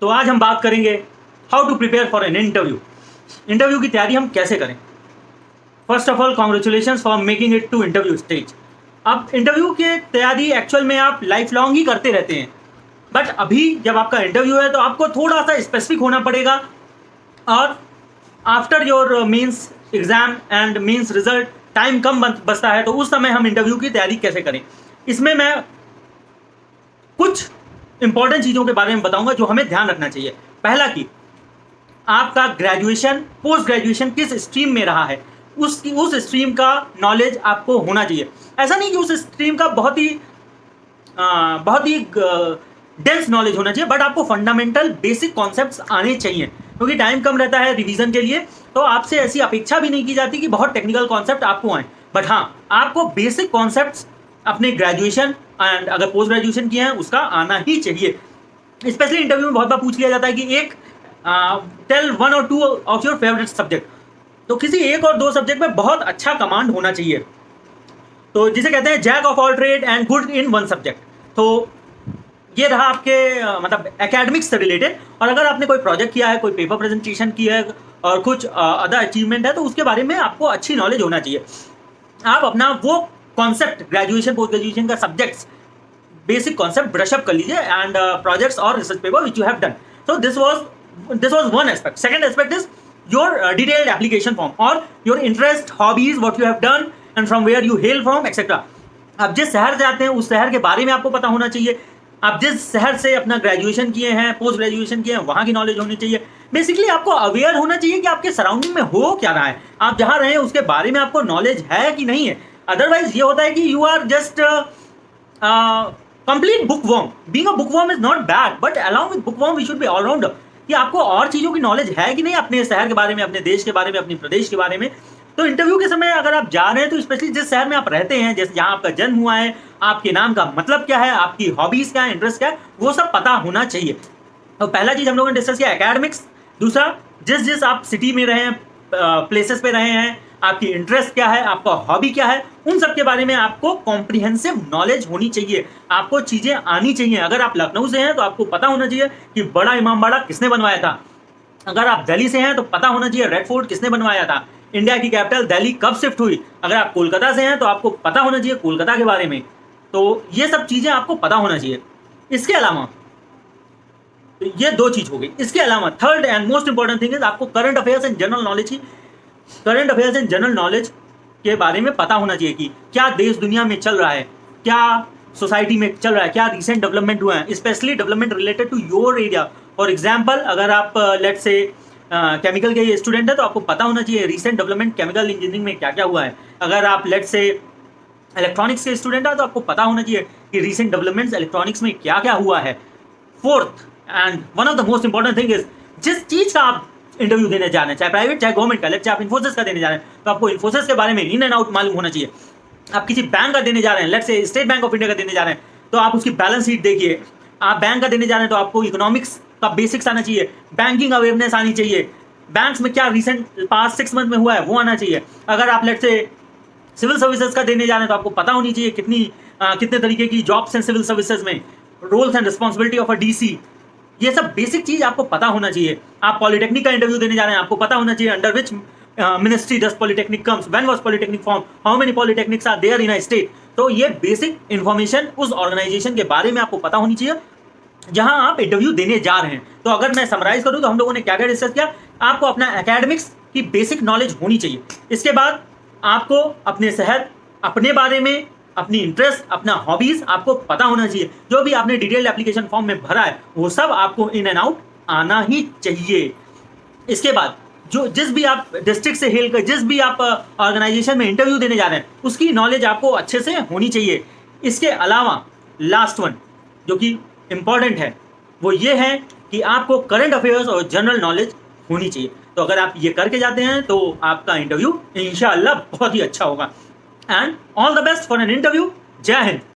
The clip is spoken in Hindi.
तो आज हम बात करेंगे how to prepare for an interview. Interview की तैयारी हम कैसे करें। First of all congratulation for making it to interview stage. अब इंटरव्यू की तैयारी एक्चुअल में आप लाइफ लॉन्ग ही करते रहते हैं, बट अभी जब आपका इंटरव्यू है तो आपको थोड़ा सा स्पेसिफिक होना पड़ेगा। और after your means exam and means result time कम बचता है, तो उस समय हम इंटरव्यू की तैयारी कैसे करें, इसमें मैं कुछ इंपॉर्टेंट चीज़ों के बारे में बताऊंगा जो हमें ध्यान रखना चाहिए। पहला कि आपका ग्रेजुएशन पोस्ट ग्रेजुएशन किस स्ट्रीम में रहा है, उस स्ट्रीम का नॉलेज आपको होना चाहिए। ऐसा नहीं कि उस स्ट्रीम का बहुत ही डेंस नॉलेज होना चाहिए, बट आपको फंडामेंटल बेसिक कॉन्सेप्ट्स आने चाहिए, क्योंकि टाइम कम रहता है रिवीजन के लिए। तो आपसे ऐसी अपेक्षा भी नहीं की जाती कि बहुत टेक्निकल कॉन्सेप्ट आपको आए, बट हाँ आपको बेसिक कॉन्सेप्ट्स अपने ग्रेजुएशन एंड अगर पोस्ट ग्रेजुएशन किए हैं उसका आना ही चाहिए। स्पेशली इंटरव्यू में बहुत बार पूछ लिया जाता है कि एक टेल 1 और 2 ऑफ योर फेवरेट सब्जेक्ट। तो किसी एक और 2 सब्जेक्ट में बहुत अच्छा कमांड होना चाहिए, तो जिसे कहते हैं jack of all trade and good in one subject. तो ये रहा आपके मतलब एकेडमिक्स से रिलेटेड। और अगर आपने कोई प्रोजेक्ट किया है, कोई पेपर प्रेजेंटेशन किया है और कुछ अदर अचीवमेंट है, तो उसके बारे में आपको अच्छी नॉलेज होना चाहिए। आप अपना वो कॉन्सेप्ट ग्रेजुएशन पोस्ट ग्रेजुएशन का सब्जेक्ट्स बेसिक कॉन्सेप्ट ब्रशअप कर लीजिए एंड प्रोजेक्ट्स और research paper which you have done. So this was one aspect. Second aspect is your detailed application form और your interest, hobbies, what you have done and from where you hail from etcetera. आप जिस शहर से आते हैं उस शहर के बारे में आपको पता होना चाहिए। आप जिस शहर से अपना ग्रेजुएशन किए हैं, पोस्ट ग्रेजुएशन किए हैं, वहाँ की नॉलेज होनी चाहिए। बेसिकली आपको अवेयर होना चाहिए कि आपके सराउंडिंग में हो क्या रहा है, आप जहाँ रहे हैं उसके बारे में आपको नॉलेज है कि नहीं है। अदरवाइज ये होता है कि you are just complete bookworm. Being a bookworm is not bad, but along with bookworm we should be all rounder, कि आपको और चीज़ों की नॉलेज है कि नहीं, अपने शहर के बारे में, अपने देश के बारे में, अपने प्रदेश के बारे में। तो इंटरव्यू के समय अगर आप जा रहे हैं तो स्पेशली जिस शहर में आप रहते हैं, जैसे जहाँ आपका जन्म हुआ है, आपके नाम का मतलब क्या है, आपकी हॉबीज क्या है, इंटरेस्ट क्या है, वो सब पता होना चाहिए। तो पहला चीज हम लोगों ने डिस्कस किया एकेडमिक्स। दूसरा, जिस आप सिटी में रहे हैं, प्लेसेस पे रहे हैं, आपकी इंटरेस्ट क्या है, आपका हॉबी क्या है, उन सब के बारे में आपको कॉम्प्रिहेंसिव नॉलेज होनी चाहिए। आपको चीजें आनी चाहिए। अगर आप लखनऊ से हैं तो आपको पता होना चाहिए कि बड़ा इमामबाड़ा किसने बनवाया था। अगर आप दिल्ली से हैं तो पता होना चाहिए रेड फोर्ट किसने बनवाया था, इंडिया की कैपिटल दिल्ली कब शिफ्ट हुई। अगर आप कोलकाता से हैं तो आपको पता होना चाहिए कोलकाता के बारे में। तो ये सब चीजें आपको पता होना चाहिए। इसके अलावा ये 2 चीज हो गई। इसके अलावा third and most important thing is आपको current affairs and general knowledge के बारे में पता होना चाहिए कि क्या देश दुनिया में चल रहा है, क्या सोसाइटी में चल रहा है, क्या रिसेंट डेवलपमेंट हुआ है, specially development related to your area. For example, अगर आप लेट्स से केमिकल के स्टूडेंट है तो आपको पता होना चाहिए रिसेंट डेवलपमेंट केमिकल इंजीनियरिंग में क्या क्या हुआ है। अगर आप लेट्स से इलेक्ट्रॉनिक्स के स्टूडेंट है तो आपको पता होना चाहिए कि रिसेंट डेवलपमेंट्स इलेक्ट्रॉनिक्स में क्या क्या हुआ है। Fourth and one of the most important thing is जिस चीज का आप इंटरव्यू देने जा रहे हैं, चाहे प्राइवेट चाहे गवर्नमेंट का, लेट्स से आप इन्फोसिस का देने जा रहे हैं तो आपको इन्फोसिस के बारे में इन एंड आउट मालूम होना चाहिए। आप किसी बैंक का देने जा रहे हैं, let's say state bank of India का देने जा रहे हैं, तो आप उसकी बैलेंस शीट देखिए। आप बैंक का देने जा रहे हैं तो आपको इकोनॉमिक्स का बेसिक्स आना चाहिए, बैंकिंग अवेयरनेस आनी चाहिए, बैंक्स में क्या रिसेंट पास्ट 6 मंथ में हुआ है वो आना चाहिए। अगर आप लेट्स से सिविल सर्विसेज का देने जा रहे हैं तो आपको पता होनी चाहिए कितने तरीके की जॉब्स हैं सिविल सर्विसेज में, roles and responsibility of a DC, ये सब बेसिक चीज आपको पता होना चाहिए। आप पॉलिटेक्निक का इंटरव्यू देने जा रहे हैं, आपको पता होना चाहिए under which ministry does polytechnic comes, when was polytechnic form, how many polytechnics are there in a state. तो ये बेसिक इन्फॉर्मेशन उस ऑर्गेनाइजेशन के बारे में आपको पता होनी चाहिए जहां आप इंटरव्यू देने जा रहे हैं। तो अगर मैं समराइज करूं तो हम लोगों ने क्या क्या डिस्कस किया। आपको अपना एकेडमिक्स की बेसिक नॉलेज होनी चाहिए। इसके बाद आपको अपने शहर, अपने बारे में, अपनी इंटरेस्ट, अपना हॉबीज आपको पता होना चाहिए। जो भी आपने डिटेल्ड एप्लीकेशन फॉर्म में भरा है वो सब आपको इन एंड आउट आना ही चाहिए। इसके बाद जिस भी आप डिस्ट्रिक्ट से हेल कर, जिस भी आप ऑर्गेनाइजेशन में इंटरव्यू देने जा रहे हैं उसकी नॉलेज आपको अच्छे से होनी चाहिए। इसके अलावा लास्ट वन जो कि इंपॉर्टेंट है वो ये है कि आपको करंट अफेयर्स और जनरल नॉलेज होनी चाहिए। तो अगर आप ये करके जाते हैं तो आपका इंटरव्यू इंशाअल्लाह बहुत ही अच्छा होगा। And all the best for an interview. जय हिंद।